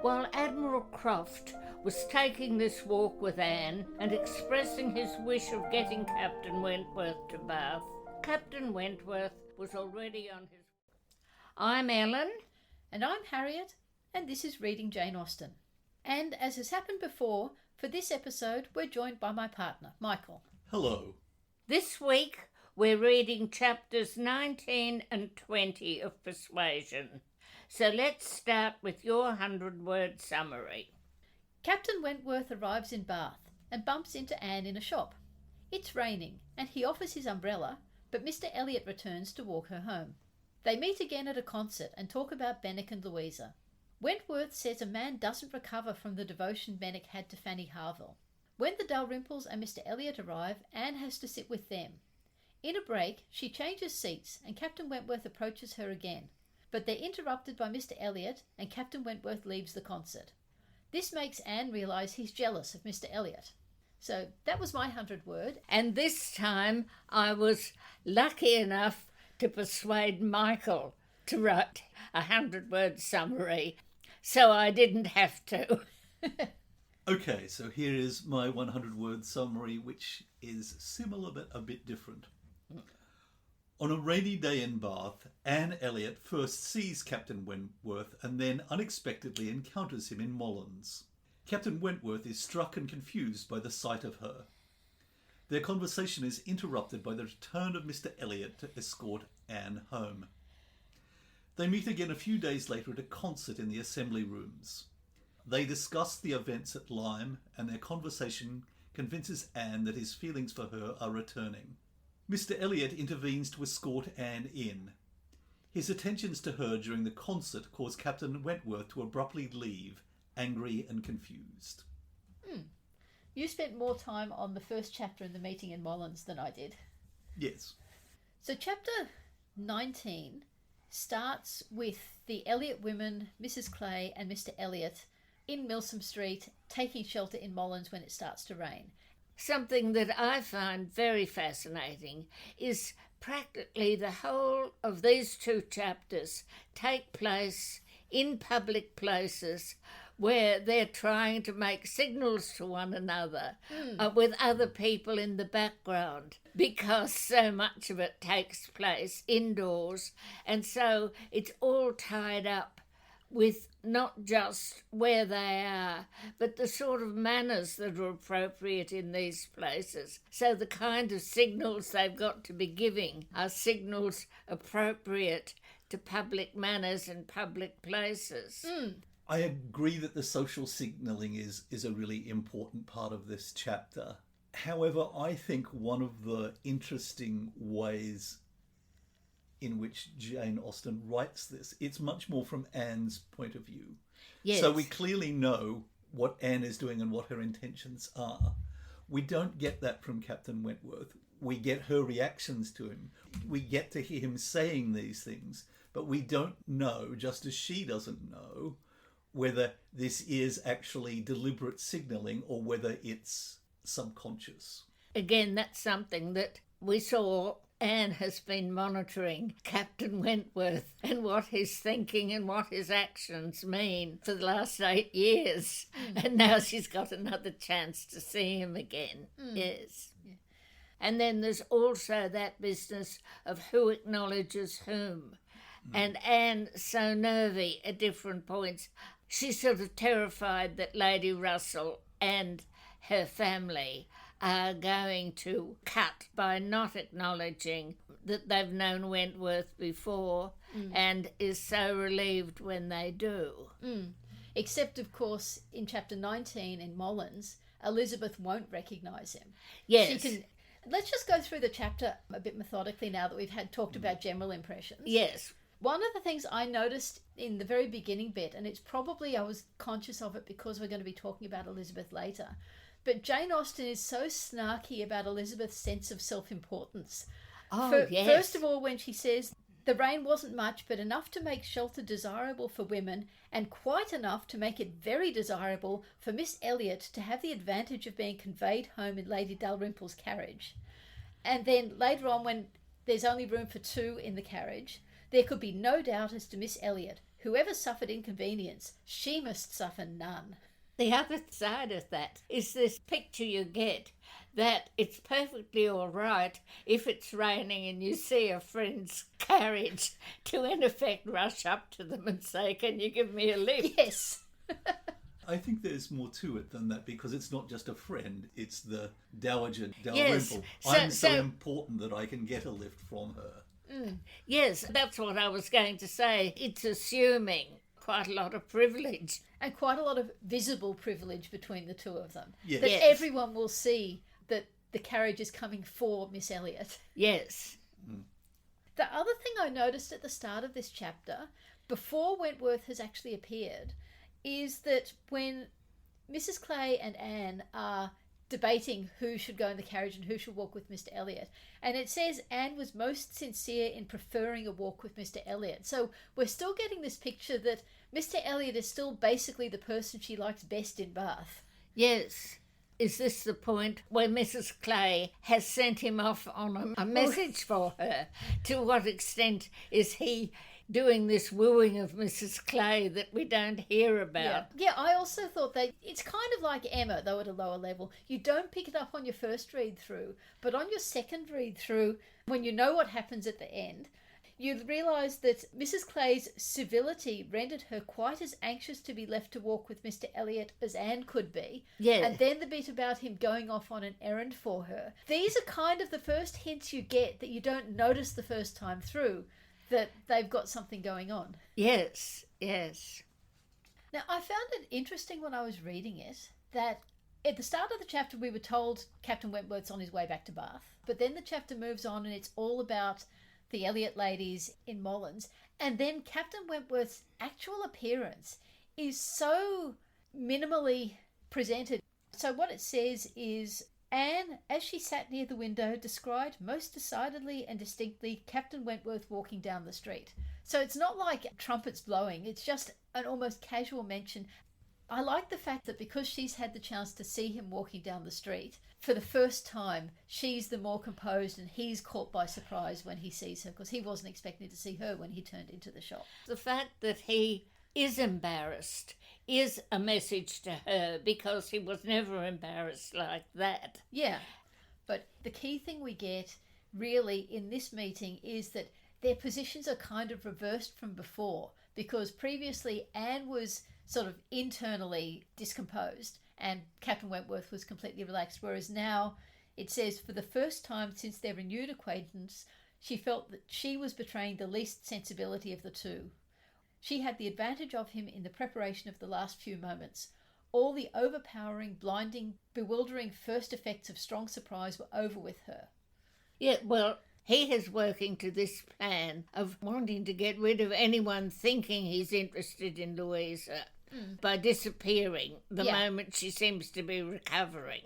While Admiral Croft was taking this walk with Anne and expressing his wish of getting Captain Wentworth to Bath, Captain Wentworth was already on his... I'm Ellen. And I'm Harriet, and this is Reading Jane Austen. And as has happened before, for this episode we're joined by my partner, Michael. Hello. This week we're reading chapters 19 and 20 of Persuasion. So let's start with your 100-word summary. Captain Wentworth arrives in Bath and bumps into Anne in a shop. It's raining and he offers his umbrella, but Mr Elliot returns to walk her home. They meet again at a concert and talk about Benwick and Louisa. Wentworth says a man doesn't recover from the devotion Benwick had to Fanny Harville. When the Dalrymples and Mr Elliot arrive, Anne has to sit with them. In a break, she changes seats and Captain Wentworth approaches her again. But they're interrupted by Mr Elliot and Captain Wentworth leaves the concert. This makes Anne realise he's jealous of Mr Elliot. So that was my 100-word. And this time I was lucky enough to persuade Michael to write a 100-word summary, so I didn't have to. Okay, so here is my 100-word summary, which is similar but a bit different. On a rainy day in Bath, Anne Elliot first sees Captain Wentworth and then unexpectedly encounters him in Mollands. Captain Wentworth is struck and confused by the sight of her. Their conversation is interrupted by the return of Mr Elliot to escort Anne home. They meet again a few days later at a concert in the Assembly Rooms. They discuss the events at Lyme, and their conversation convinces Anne that his feelings for her are returning. Mr Elliot intervenes to escort Anne in. His attentions to her during the concert cause Captain Wentworth to abruptly leave, angry and confused. You spent more time on the first chapter in the meeting in Mollands than I did. Yes. So chapter 19 starts with the Elliot women, Mrs Clay and Mr Elliot, in Milsom Street, taking shelter in Mollands when it starts to rain. Something that I find very fascinating is practically the whole of these two chapters take place in public places where they're trying to make signals to one another with other people in the background, because so much of it takes place indoors, and so it's all tied up with not just where they are, but the sort of manners that are appropriate in these places. So the kind of signals they've got to be giving are signals appropriate to public manners and public places. I agree that the social signalling is a really important part of this chapter. However, I think one of the interesting ways in which Jane Austen writes this, it's much more from Anne's point of view. Yes. So we clearly know what Anne is doing and what her intentions are. We don't get that from Captain Wentworth. We get her reactions to him. We get to hear him saying these things, but we don't know, just as she doesn't know, whether this is actually deliberate signalling or whether it's subconscious. Again, that's something that we saw. Anne has been monitoring Captain Wentworth and what his thinking and what his actions mean for the last 8 years. And now she's got another chance to see him again. Yes. Yeah. And then there's also that business of who acknowledges whom. And Anne, so nervy at different points, she's sort of terrified that Lady Russell and her family are going to cut by not acknowledging that they've known Wentworth before, and is so relieved when they do. Except, of course, in chapter 19 in Mollands, Elizabeth won't recognise him. Yes. Let's just go through the chapter a bit methodically now that we've talked about general impressions. Yes. One of the things I noticed in the very beginning bit, and it's probably I was conscious of it because we're going to be talking about Elizabeth later, but Jane Austen is so snarky about Elizabeth's sense of self-importance. Yes. First of all, when she says, the rain wasn't much, but enough to make shelter desirable for women, and quite enough to make it very desirable for Miss Elliot to have the advantage of being conveyed home in Lady Dalrymple's carriage. And then later on, when there's only room for two in the carriage, There could be no doubt as to Miss Elliot. Whoever suffered inconvenience, she must suffer none. The other side of that is this picture you get that it's perfectly all right if it's raining and you see a friend's carriage to in effect rush up to them and say, "Can you give me a lift?" Yes. I think there's more to it than that, because it's not just a friend, it's the Dowager Yes. Dalrymple. So- I'm so so- important that I can get a lift from her. Yes, that's what I was going to say. It's assuming quite a lot of privilege. And quite a lot of visible privilege between the two of them. Yes. That Yes. everyone will see that the carriage is coming for Miss Elliot. Yes. The other thing I noticed at the start of this chapter, before Wentworth has actually appeared, is that when Mrs. Clay and Anne are debating who should go in the carriage and who should walk with Mr. Elliot, and it says Anne was most sincere in preferring a walk with Mr. Elliot. So we're still getting this picture that Mr. Elliot is still basically the person she likes best in Bath. Yes. Is this the point where Mrs. Clay has sent him off on a message for her? To what extent is he doing this wooing of Mrs. Clay that we don't hear about? Yeah, I also thought that it's kind of like Emma, though at a lower level. You don't pick it up on your first read through, but on your second read through, when you know what happens at the end, you realise that Mrs. Clay's civility rendered her quite as anxious to be left to walk with Mr. Elliot as Anne could be. Yeah. And then the bit about him going off on an errand for her. These are kind of the first hints you get that you don't notice the first time through, that they've got something going on. Yes, yes. Now, I found it interesting when I was reading it that at the start of the chapter we were told Captain Wentworth's on his way back to Bath, but then the chapter moves on and it's all about the Elliot ladies in Mollands, and then Captain Wentworth's actual appearance is so minimally presented. So what it says is, Anne, as she sat near the window, descried most decidedly and distinctly Captain Wentworth walking down the street. So it's not like trumpets blowing, it's just an almost casual mention. I like the fact that because she's had the chance to see him walking down the street, for the first time, she's the more composed and he's caught by surprise when he sees her, because he wasn't expecting to see her when he turned into the shop. The fact that he is embarrassed is a message to her, because he was never embarrassed like that. Yeah, but the key thing we get really in this meeting is that their positions are kind of reversed from before, because previously Anne was sort of internally discomposed and Captain Wentworth was completely relaxed, whereas now it says for the first time since their renewed acquaintance, she felt that she was betraying the least sensibility of the two. She had the advantage of him in the preparation of the last few moments. All the overpowering, blinding, bewildering first effects of strong surprise were over with her. Yeah, well, he is working to this plan of wanting to get rid of anyone thinking he's interested in Louisa by disappearing the moment she seems to be recovering.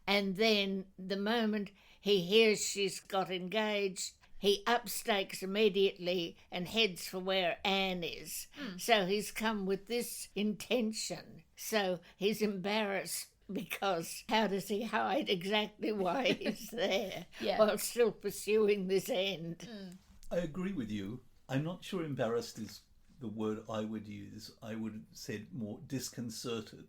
And then the moment he hears she's got engaged, he upstakes immediately and heads for where Anne is. So he's come with this intention. So he's embarrassed because how does he hide exactly why he's there while still pursuing this end? I agree with you. I'm not sure embarrassed is the word I would use. I would have said more disconcerted.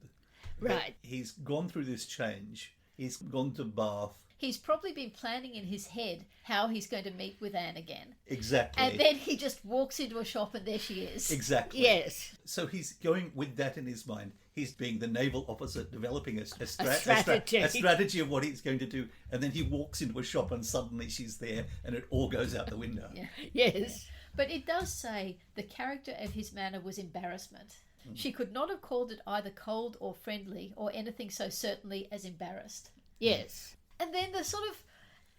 Right. He's gone through this change. He's gone to Bath. He's probably been planning in his head how he's going to meet with Anne again. Exactly. And then he just walks into a shop and there she is. Exactly. Yes. So he's going with that in his mind. He's being the naval officer, developing a strategy. a strategy of what he's going to do. And then he walks into a shop and suddenly she's there and it all goes out the window. Yes. But it does say the character of his manner was embarrassment. She could not have called it either cold or friendly or anything so certainly as embarrassed. Yes. And then the sort of,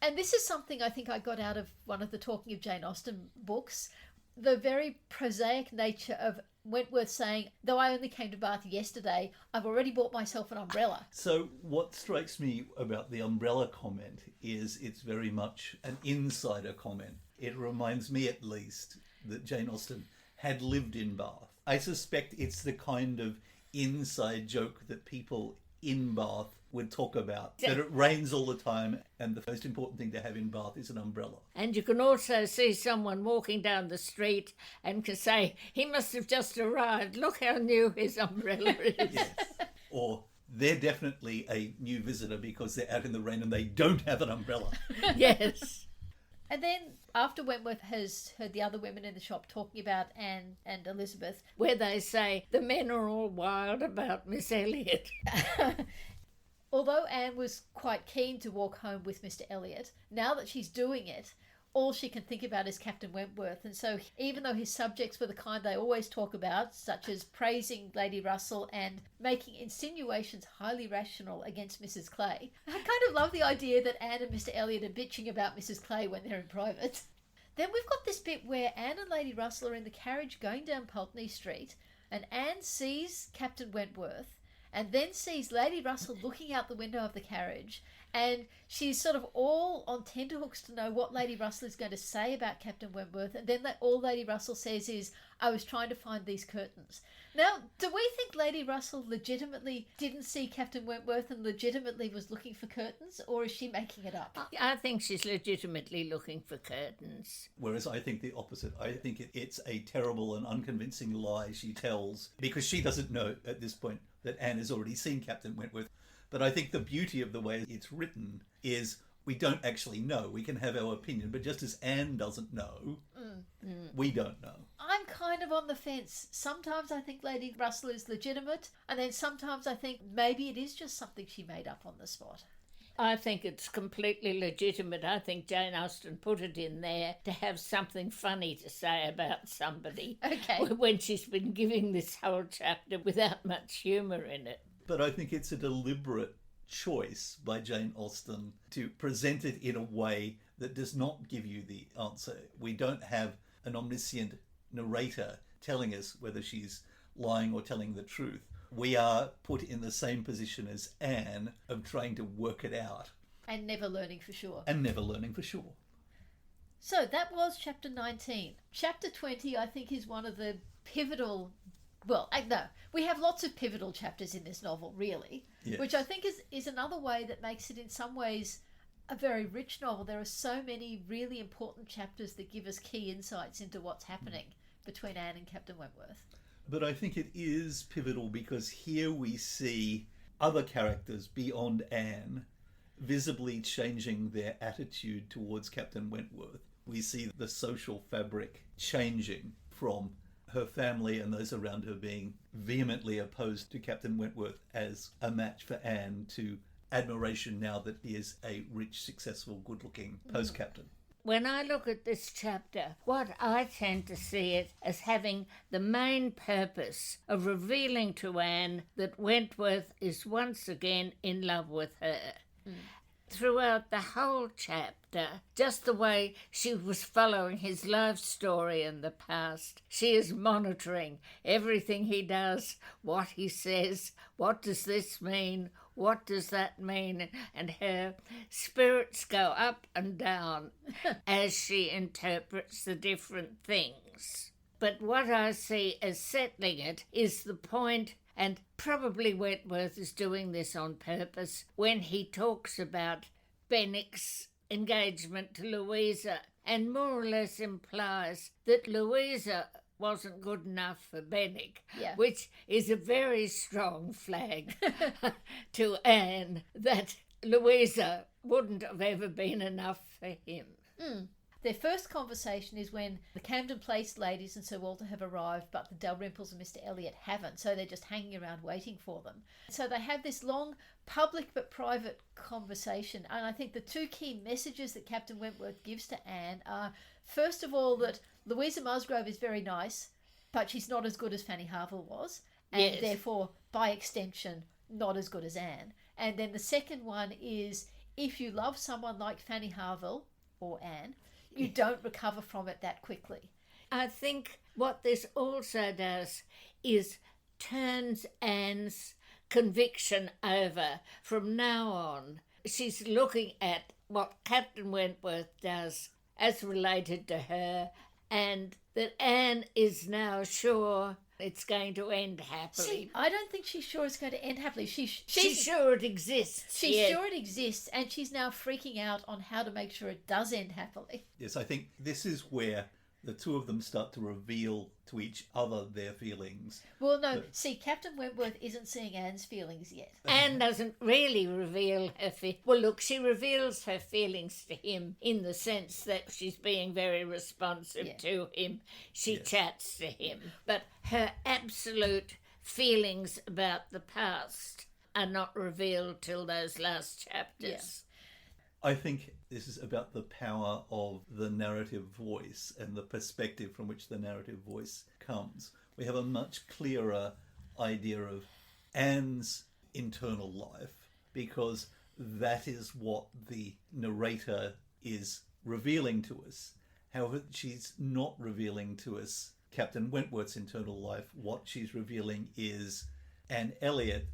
and this is something I think I got out of one of the Talking of Jane Austen books, the very prosaic nature of Wentworth saying, though I only came to Bath yesterday, I've already bought myself an umbrella. So what strikes me about the umbrella comment is it's very much an insider comment. It reminds me at least that Jane Austen had lived in Bath. I suspect it's the kind of inside joke that people in Bath would talk about, that it rains all the time and the most important thing to have in Bath is an umbrella. And you can also see someone walking down the street and can say, he must have just arrived. Look how new his umbrella is. Yes. Or they're definitely a new visitor because they're out in the rain and they don't have an umbrella. Yes. And then after Wentworth has heard the other women in the shop talking about Anne and Elizabeth, Where they say, the men are all wild about Miss Elliot. although Anne was quite keen to walk home with Mr Elliot, now that she's doing it, all she can think about is Captain Wentworth. And so even though his subjects were the kind they always talk about, such as praising Lady Russell and making insinuations highly rational against Mrs Clay, I kind of love the idea that Anne and Mr Elliot are bitching about Mrs Clay when they're in private. Then we've got this bit where Anne and Lady Russell are in the carriage going down Pulteney Street, and Anne sees Captain Wentworth and then sees Lady Russell looking out the window of the carriage, and she's sort of all on tenterhooks to know what Lady Russell is going to say about Captain Wentworth, and then all Lady Russell says is, I was trying to find these curtains. Now, do we think Lady Russell legitimately didn't see Captain Wentworth and legitimately was looking for curtains, or is she making it up? I think she's legitimately looking for curtains. Whereas I think the opposite. I think it's a terrible and unconvincing lie she tells, because she doesn't know at this point that Anne has already seen Captain Wentworth. But I think the beauty of the way it's written is we don't actually know. We can have our opinion, but just as Anne doesn't know, we don't know. I'm kind of on the fence. Sometimes I think Lady Russell is legitimate, and then sometimes I think maybe it is just something she made up on the spot. I think it's completely legitimate. I think Jane Austen put it in there to have something funny to say about somebody. Okay. When she's been giving this whole chapter without much humour in it. But I think it's a deliberate choice by Jane Austen to present it in a way that does not give you the answer. We don't have an omniscient narrator telling us whether she's lying or telling the truth. We are put in the same position as Anne of trying to work it out. And never learning for sure. So that was chapter 19. Chapter 20, I think, is one of the pivotal... Well, no, we have lots of pivotal chapters in this novel, really, Yes. which I think is another way that makes it in some ways a very rich novel. There are so many really important chapters that give us key insights into what's happening between Anne and Captain Wentworth. But I think it is pivotal because here we see other characters beyond Anne visibly changing their attitude towards Captain Wentworth. We see the social fabric changing from her family and those around her being vehemently opposed to Captain Wentworth as a match for Anne to admiration now that he is a rich, successful, good-looking post-captain. When I look at this chapter, what I tend to see it as having the main purpose of revealing to Anne that Wentworth is once again in love with her. Throughout the whole chapter, just the way she was following his life story in the past, she is monitoring everything he does, what he says, what does this mean, what does that mean, and her spirits go up and down as she interprets the different things. But what I see as settling it is the point, and probably Wentworth is doing this on purpose, when he talks about Benwick's engagement to Louisa, and more or less implies that Louisa wasn't good enough for Benwick, which is a very strong flag to Anne that Louisa wouldn't have ever been enough for him. Their first conversation is when the Camden Place ladies and Sir Walter have arrived, but the Dalrymples and Mr Elliot haven't, so they're just hanging around waiting for them. So they have this long public but private conversation, and I think the two key messages that Captain Wentworth gives to Anne are, first of all, that Louisa Musgrove is very nice, but she's not as good as Fanny Harville was, and therefore, by extension, not as good as Anne. And then the second one is, if you love someone like Fanny Harville, or Anne, you don't recover from it that quickly. I think what this also does is turns Anne's conviction over. From now on, she's looking at what Captain Wentworth does as related to her, and that Anne is now sure it's going to end happily. See, I don't think she's sure it's going to end happily. She's sure it exists. She's yeah. sure it exists, and she's now freaking out on how to make sure it does end happily. Yes, I think this is where the two of them start to reveal to each other their feelings. Well, no, see, Captain Wentworth isn't seeing Anne's feelings yet. Anne doesn't really reveal her well, look, she reveals her feelings to him in the sense that she's being very responsive to him. She chats to him. But her absolute feelings about the past are not revealed till those last chapters. I think this is about the power of the narrative voice and the perspective from which the narrative voice comes. We have a much clearer idea of Anne's internal life because that is what the narrator is revealing to us. However, she's not revealing to us Captain Wentworth's internal life. What she's revealing is Anne Elliot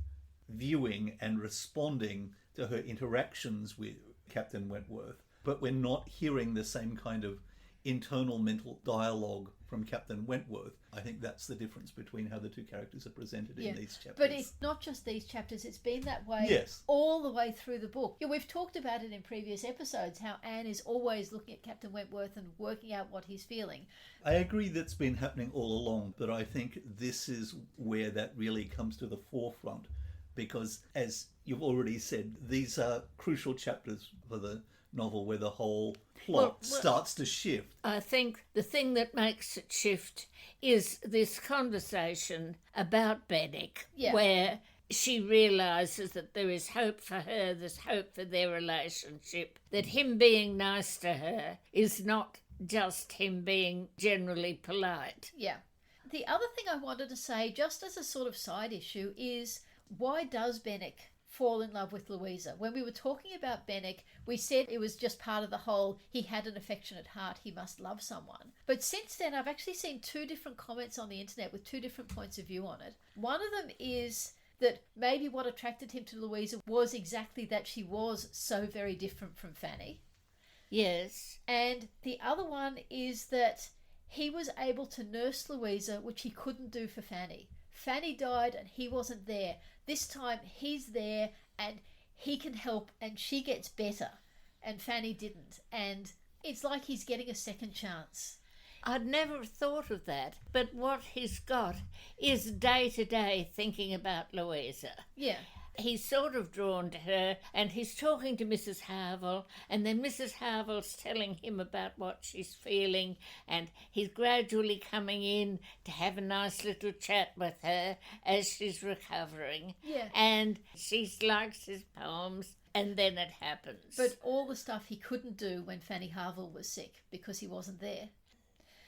viewing and responding to her interactions with Captain Wentworth, but we're not hearing the same kind of internal mental dialogue from Captain Wentworth. I think that's the difference between how the two characters are presented in these chapters. But it's not just these chapters, it's been that way all the way through the book. Yeah, we've talked about it in previous episodes, how Anne is always looking at Captain Wentworth and working out what he's feeling. I agree that's been happening all along, but I think this is where that really comes to the forefront. Because, as you've already said, these are crucial chapters for the novel where the whole plot starts to shift. I think the thing that makes it shift is this conversation about Benwick, where she realises that there is hope for her, there's hope for their relationship, that him being nice to her is not just him being generally polite. Yeah. The other thing I wanted to say, just as a sort of side issue, is why does Benwick fall in love with Louisa? When we were talking about Benwick, we said it was just part of the whole, he had an affectionate heart, he must love someone. But since then, I've actually seen two different comments on the internet with two different points of view on it. One of them is that maybe what attracted him to Louisa was exactly that she was so very different from Fanny. Yes. And the other one is that he was able to nurse Louisa, which he couldn't do for Fanny. Fanny died and he wasn't there. This time he's there and he can help and she gets better and Fanny didn't. And it's like he's getting a second chance. I'd never thought of that, but what he's got is day-to-day thinking about Louisa. Yeah. He's sort of drawn to her and he's talking to Mrs. Harville and then Mrs. Harville's telling him about what she's feeling and he's gradually coming in to have a nice little chat with her as she's recovering. Yeah. And she likes his poems and then it happens. But all the stuff he couldn't do when Fanny Harville was sick because he wasn't there.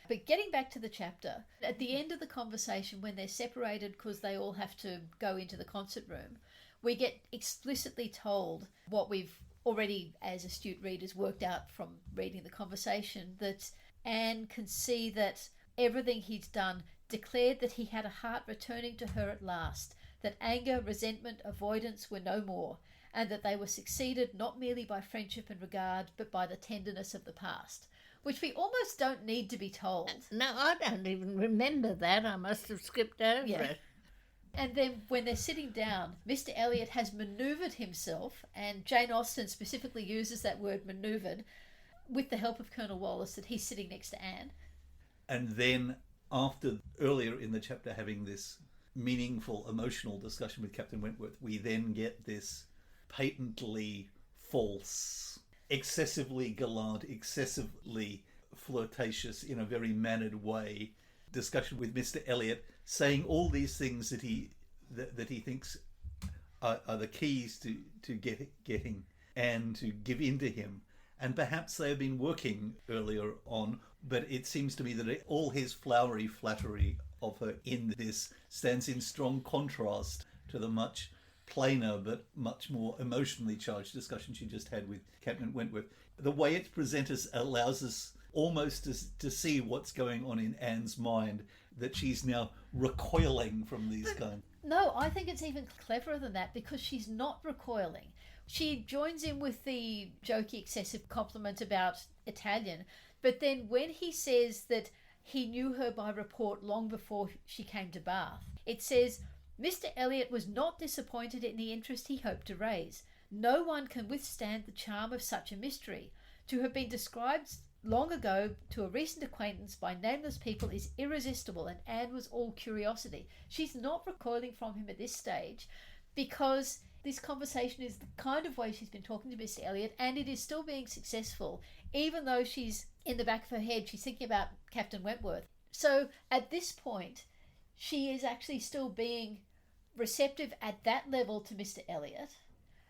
But getting back to the chapter, at the end of the conversation when they're separated because they all have to go into the concert room, we get explicitly told what we've already, as astute readers, worked out from reading the conversation, that Anne can see that everything he's done declared that he had a heart returning to her at last, that anger, resentment, avoidance were no more, and that they were succeeded not merely by friendship and regard, but by the tenderness of the past, which we almost don't need to be told. No, I don't even remember that. I must have skipped over it. And then when they're sitting down, Mr. Elliot has manoeuvred himself, and Jane Austen specifically uses that word manoeuvred, with the help of Colonel Wallace, that he's sitting next to Anne. And then after earlier in the chapter having this meaningful emotional discussion with Captain Wentworth, we then get this patently false, excessively gallant, excessively flirtatious in a very mannered way discussion with Mr. Elliot, saying all these things that he thinks are the keys to getting Anne to give in to him. And perhaps they have been working earlier on, but it seems to me that all his flowery flattery of her in this stands in strong contrast to the much plainer but much more emotionally charged discussion she just had with Captain Wentworth. The way it's presented allows us almost to see what's going on in Anne's mind, that she's now recoiling from these kind. No, I think it's even cleverer than that, because she's not recoiling. She joins in with the jokey, excessive compliment about Italian, but then when he says that he knew her by report long before she came to Bath. It says, Mr Elliot was not disappointed in the interest he hoped to raise. No one can withstand the charm of such a mystery. To have been described long ago to a recent acquaintance by nameless people is irresistible, and Anne was all curiosity. She's not recoiling from him at this stage because this conversation is the kind of way she's been talking to Mr Elliot, and it is still being successful, even though she's in the back of her head, she's thinking about Captain Wentworth. So at this point, she is actually still being receptive at that level to Mr Elliot,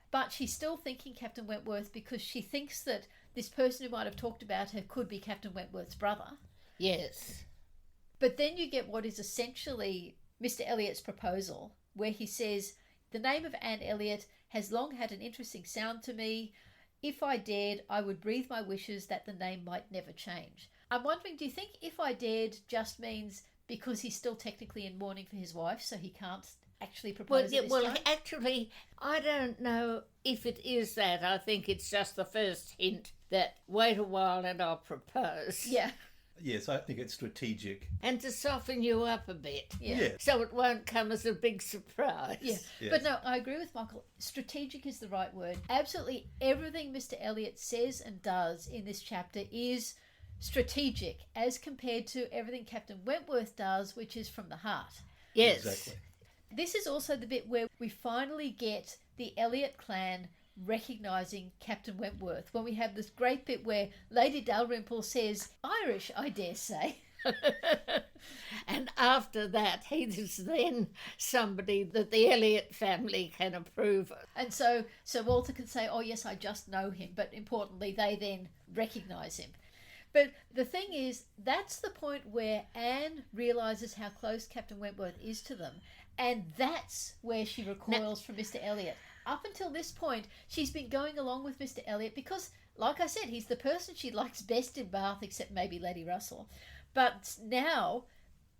but she's still thinking Captain Wentworth because she thinks that this person who might have talked about her could be Captain Wentworth's brother. Yes. But then you get what is essentially Mr Elliot's proposal, where he says, the name of Anne Elliot has long had an interesting sound to me. If I dared, I would breathe my wishes that the name might never change. I'm wondering, do you think if I dared just means because he's still technically in mourning for his wife, so he can't actually propose at this time? Actually, I don't know if it is that. I think it's just the first hint that wait a while and I'll propose. Yeah. Yes, I think it's strategic. And to soften you up a bit. Yeah. Yeah. So it won't come as a big surprise. Yeah. Yes. But no, I agree with Michael. Strategic is the right word. Absolutely everything Mr. Elliot says and does in this chapter is strategic as compared to everything Captain Wentworth does, which is from the heart. Yes. Exactly. This is also the bit where we finally get the Elliot clan recognising Captain Wentworth, when we have this great bit where Lady Dalrymple says, Irish, I dare say. And after that, he is then somebody that the Elliot family can approve of. And so Sir Walter can say, oh yes, I just know him, but importantly, they then recognise him. But the thing is, that's the point where Anne realises how close Captain Wentworth is to them, and that's where she recoils from Mr. Elliot. Up until this point, she's been going along with Mr. Elliot because, like I said, he's the person she likes best in Bath, except maybe Lady Russell. But now,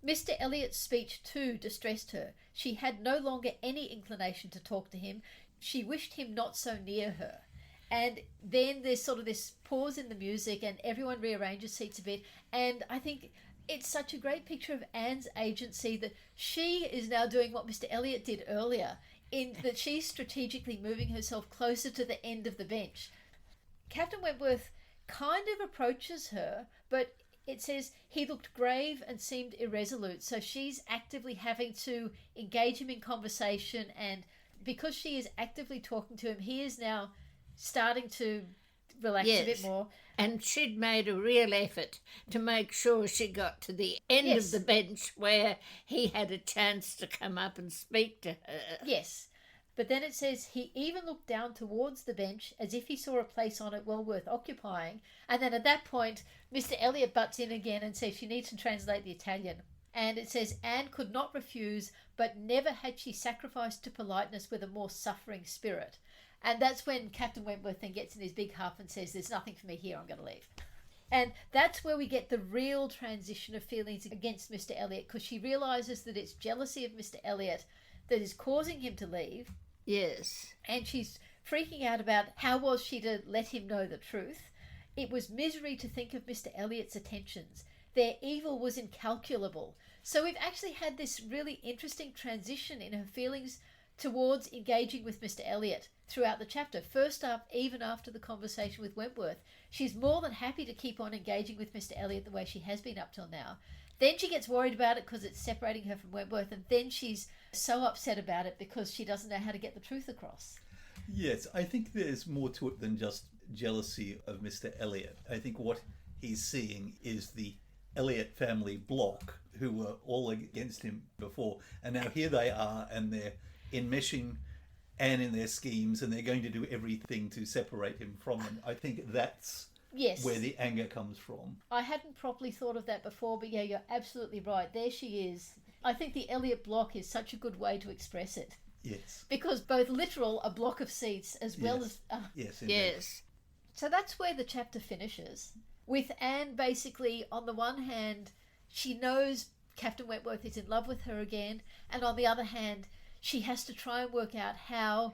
Mr. Elliot's speech too distressed her. She had no longer any inclination to talk to him. She wished him not so near her. And then there's sort of this pause in the music and everyone rearranges seats a bit. And I think it's such a great picture of Anne's agency that she is now doing what Mr. Elliot did earlier, in that she's strategically moving herself closer to the end of the bench. Captain Wentworth kind of approaches her, but it says he looked grave and seemed irresolute. So she's actively having to engage him in conversation, and because she is actively talking to him, he is now starting to relax a bit more. And she'd made a real effort to make sure she got to the end Yes. of the bench where he had a chance to come up and speak to her. Yes. But then it says he even looked down towards the bench as if he saw a place on it well worth occupying. And then at that point, Mr. Elliot butts in again and says she needs to translate the Italian. And it says Anne could not refuse, but never had she sacrificed to politeness with a more suffering spirit. And that's when Captain Wentworth then gets in his big huff and says, there's nothing for me here, I'm going to leave. And that's where we get the real transition of feelings against Mr. Elliot, because she realises that it's jealousy of Mr. Elliot that is causing him to leave. Yes. And she's freaking out about how was she to let him know the truth. It was misery to think of Mr. Elliot's attentions. Their evil was incalculable. So we've actually had this really interesting transition in her feelings towards engaging with Mr. Elliot throughout the chapter. First up, even after the conversation with Wentworth, she's more than happy to keep on engaging with Mr. Elliot the way she has been up till now. Then she gets worried about it because it's separating her from Wentworth, and then she's so upset about it because she doesn't know how to get the truth across. Yes, I think there's more to it than just jealousy of Mr. Elliot. I think what he's seeing is the Elliot family block, who were all against him before, and now here they are, and they're enmeshing Anne in their schemes, and they're going to do everything to separate him from them. I think that's where the anger comes from. I hadn't properly thought of that before, but yeah, you're absolutely right. There she is. I think the Elliot block is such a good way to express it. Yes. Because both literal, a block of seats, as well as... Yes, indeed. Yes. So that's where the chapter finishes, with Anne basically, on the one hand, she knows Captain Wentworth is in love with her again, and on the other hand, she has to try and work out how,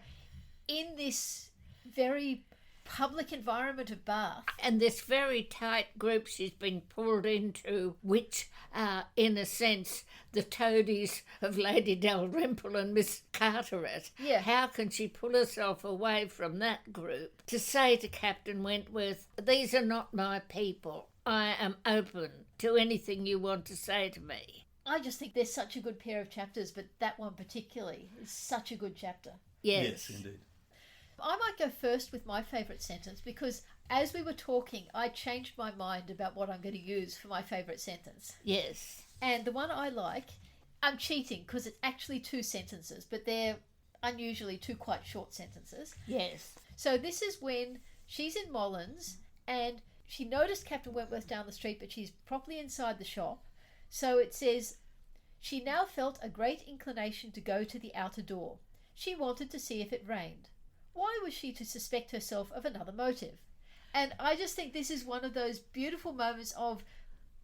in this very public environment of Bath. And this very tight group she's been pulled into, which are, in a sense, the toadies of Lady Dalrymple and Miss Carteret. Yeah. How can she pull herself away from that group to say to Captain Wentworth, these are not my people. I am open to anything you want to say to me. I just think there's such a good pair of chapters, but that one particularly is such a good chapter. Yes, indeed. I might go first with my favourite sentence because as we were talking, I changed my mind about what I'm going to use for my favourite sentence. Yes. And the one I like, I'm cheating because it's actually 2 sentences, but they're unusually 2 quite short sentences. Yes. So this is when she's in Mollands and she noticed Captain Wentworth down the street, but she's properly inside the shop. So it says, she now felt a great inclination to go to the outer door. She wanted to see if it rained. Why was she to suspect herself of another motive? And I just think this is one of those beautiful moments of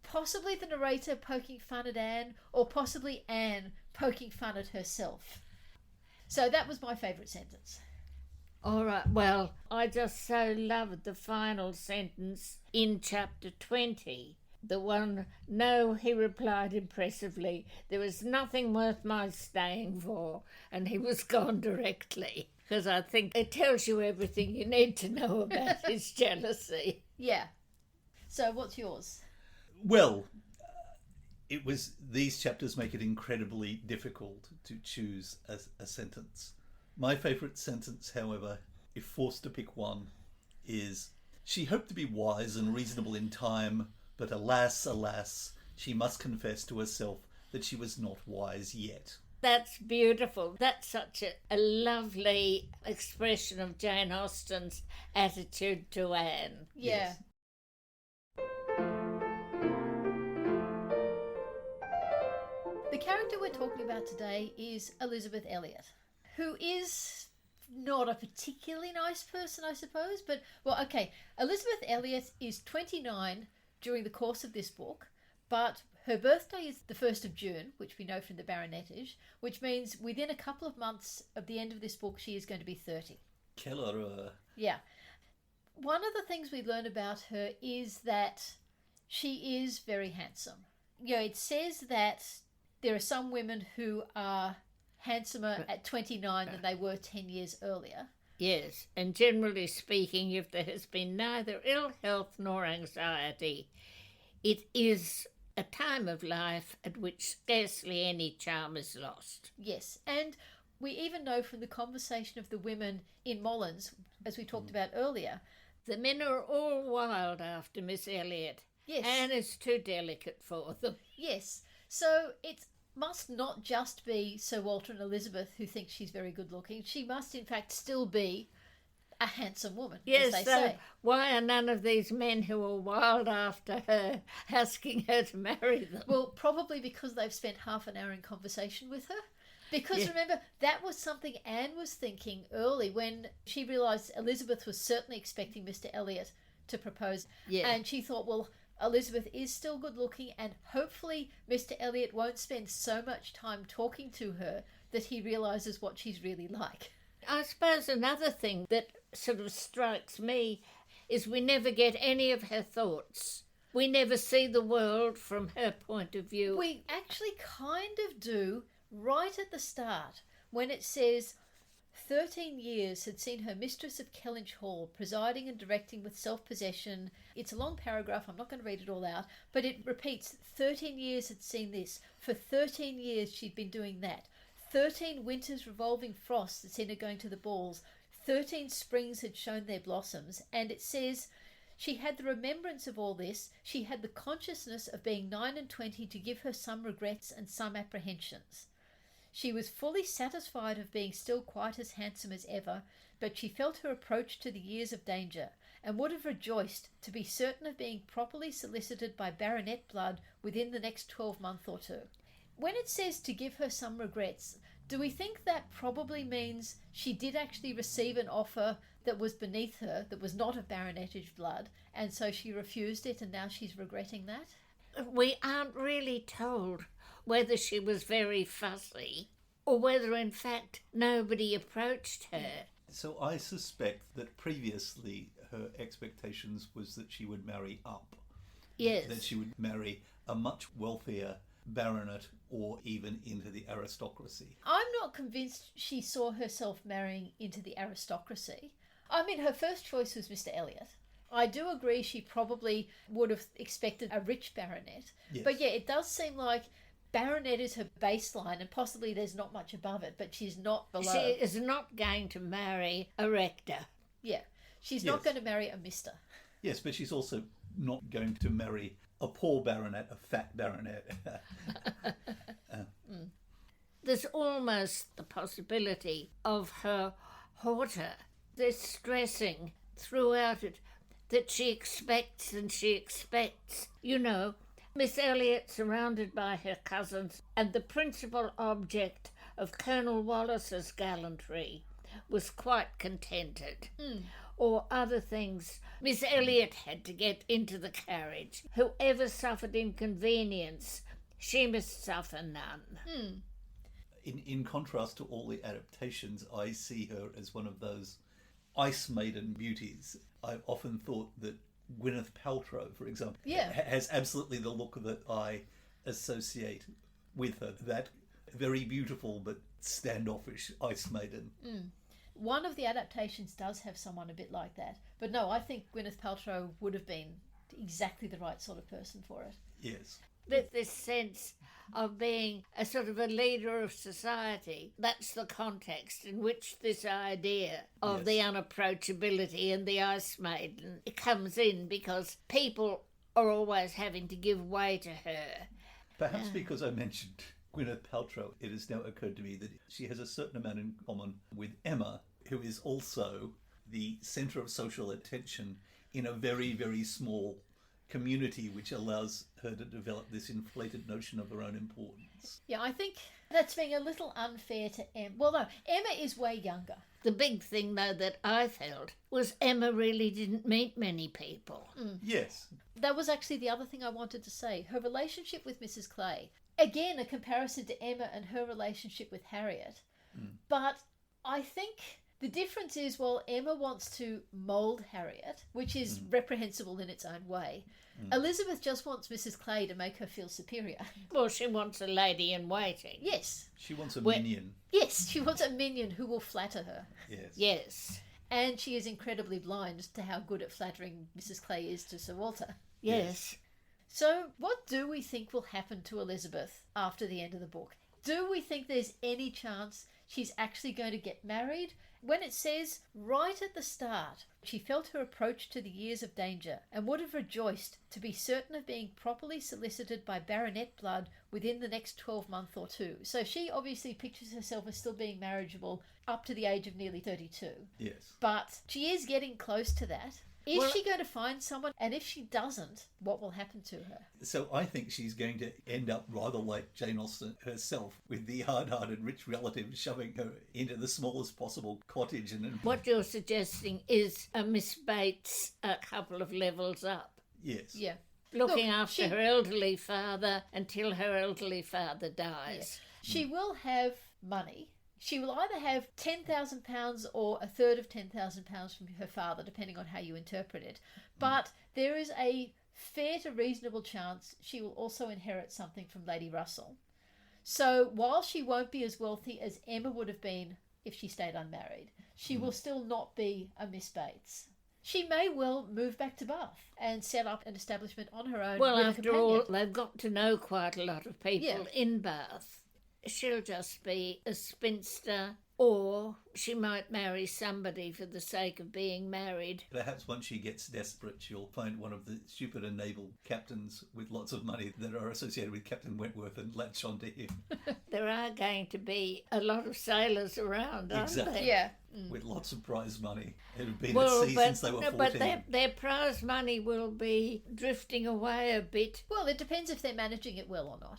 possibly the narrator poking fun at Anne, or possibly Anne poking fun at herself. So that was my favourite sentence. All right, well, I just so loved the final sentence in chapter 20. The one, no, he replied impressively, there was nothing worth my staying for, and he was gone directly. Because I think it tells you everything you need to know about his jealousy. Yeah. So what's yours? Well, these chapters make it incredibly difficult to choose a sentence. My favourite sentence, however, if forced to pick one, is, she hoped to be wise and reasonable in time, but alas, alas, she must confess to herself that she was not wise yet. That's beautiful. That's such a lovely expression of Jane Austen's attitude to Anne. Yeah. Yes. The character we're talking about today is Elizabeth Elliot, who is not a particularly nice person, I suppose. But, well, okay, Elizabeth Elliot is 29 during the course of this book, but her birthday is the 1st of June, which we know from the baronetage, which means within a couple of months of the end of this book, she is going to be 30. Quelle horreur. Yeah. One of the things we learn about her is that she is very handsome. You know, it says that there are some women who are handsomer at 29 than they were 10 years earlier. Yes, and generally speaking, if there has been neither ill health nor anxiety, it is a time of life at which scarcely any charm is lost. Yes, and we even know from the conversation of the women in Mollands, as we talked about earlier. The men are all wild after Miss Elliot. Yes. Anne is too delicate for them. Yes, so it must not just be Sir Walter and Elizabeth who think she's very good looking. She must in fact still be a handsome woman, Yes, as they so say. why are none of these men who are wild after her asking her to marry them? Well, probably because they've spent half an hour in conversation with her. Because Yeah. remember, that was something Anne was thinking early when she realised Elizabeth was certainly expecting Mr Elliot to propose. Yeah. And she thought, well, Elizabeth is still good looking and hopefully Mr Elliot won't spend so much time talking to her that he realises what she's really like. I suppose another thing that sort of strikes me is we never get any of her thoughts. We never see the world from her point of view. We actually kind of do right at the start when it says 13 years had seen her mistress of Kellynch Hall presiding and directing with self-possession. It's a long paragraph, I'm not going to read it all out, but it repeats 13 years had seen this. For 13 years she'd been doing that. 13 winters revolving frosts had seen her going to the balls. 13 springs had shown their blossoms. And it says she had the remembrance of all this. She had the consciousness of being 29 to give her some regrets and some apprehensions. She was fully satisfied of being still quite as handsome as ever, but she felt her approach to the years of danger, and would have rejoiced to be certain of being properly solicited by baronet blood within the next 12-month or two. When it says to give her some regrets, do we think that probably means she did actually receive an offer that was beneath her, that was not of baronetage blood, and so she refused it and now she's regretting that? We aren't really told whether she was very fussy or whether in fact nobody approached her. So I suspect that previously her expectations was that she would marry up. Yes. That she would marry a much wealthier baronet or even into the aristocracy. I'm not convinced she saw herself marrying into the aristocracy. I mean, her first choice was Mr Elliot. I do agree she probably would have expected a rich baronet. Yes. But yeah, it does seem like baronet is her baseline and possibly there's not much above it, but she's not below. She is not going to marry a rector. Yeah, she's not going to marry a mister. Yes, but she's also not going to marry a poor baronet, a fat baronet. There's almost the possibility of her hauteur. There's stressing throughout it that she expects and she expects. You know, Miss Elliot surrounded by her cousins, and the principal object of Colonel Wallace's gallantry was quite contented. Or other things. Miss Elliot had to get into the carriage. Whoever suffered inconvenience, she must suffer none. In contrast to all the adaptations, I see her as one of those ice maiden beauties. I've often thought that Gwyneth Paltrow, for example, has absolutely the look that I associate with her. That very beautiful but standoffish ice maiden. One of the adaptations does have someone a bit like that. But no, I think Gwyneth Paltrow would have been exactly the right sort of person for it. Yes. This sense of being a sort of a leader of society. That's the context in which this idea of the unapproachability and the ice maiden comes in, because people are always having to give way to her. Perhaps because I mentioned Gwyneth Paltrow, it has now occurred to me that she has a certain amount in common with Emma, who is also the centre of social attention in a very, very small community, which allows her to develop this inflated notion of her own importance. Yeah, I think that's being a little unfair to Emma. Well, no, Emma is way younger. The big thing, though, that I felt was Emma really didn't meet many people. Yes. That was actually the other thing I wanted to say. Her relationship with Mrs Clay. Again, a comparison to Emma and her relationship with Harriet. But I think the difference is, well, Emma wants to mould Harriet, which is reprehensible in its own way. Elizabeth just wants Mrs Clay to make her feel superior. Well, she wants a lady in waiting. Yes. She wants a minion. Yes, she wants a minion who will flatter her. Yes. Yes. And she is incredibly blind to how good at flattering Mrs Clay is to Sir Walter. Yes. So, what do we think will happen to Elizabeth after the end of the book? Do we think there's any chance she's actually going to get married? When it says, right at the start, she felt her approach to the years of danger and would have rejoiced to be certain of being properly solicited by baronet blood within the next 12-month or two. So she obviously pictures herself as still being marriageable up to the age of nearly 32. Yes. But she is getting close to that. Is she going to find someone? And if she doesn't, what will happen to her? So I think she's going to end up rather like Jane Austen herself, with the hard-hearted rich relative shoving her into the smallest possible cottage. And What you're suggesting is a Miss Bates a couple of levels up. Yes. Yeah. Looking after her elderly father until her elderly father dies. Yeah. She will have money. She will either have £10,000 or a third of £10,000 from her father, depending on how you interpret it. But there is a fair to reasonable chance she will also inherit something from Lady Russell. So while she won't be as wealthy as Emma would have been if she stayed unmarried, she will still not be a Miss Bates. She may well move back to Bath and set up an establishment on her own. Well, with a after companion. all, they've got to know quite a lot of people in Bath. She'll just be a spinster, or she might marry somebody for the sake of being married. Perhaps once she gets desperate, she'll find one of the stupider naval captains with lots of money that are associated with Captain Wentworth and latch onto him. There are going to be a lot of sailors around, aren't Exactly. there? Yeah. With lots of prize money. It had been at sea since they were 14. But their prize money will be drifting away a bit. Well, it depends if they're managing it well or not.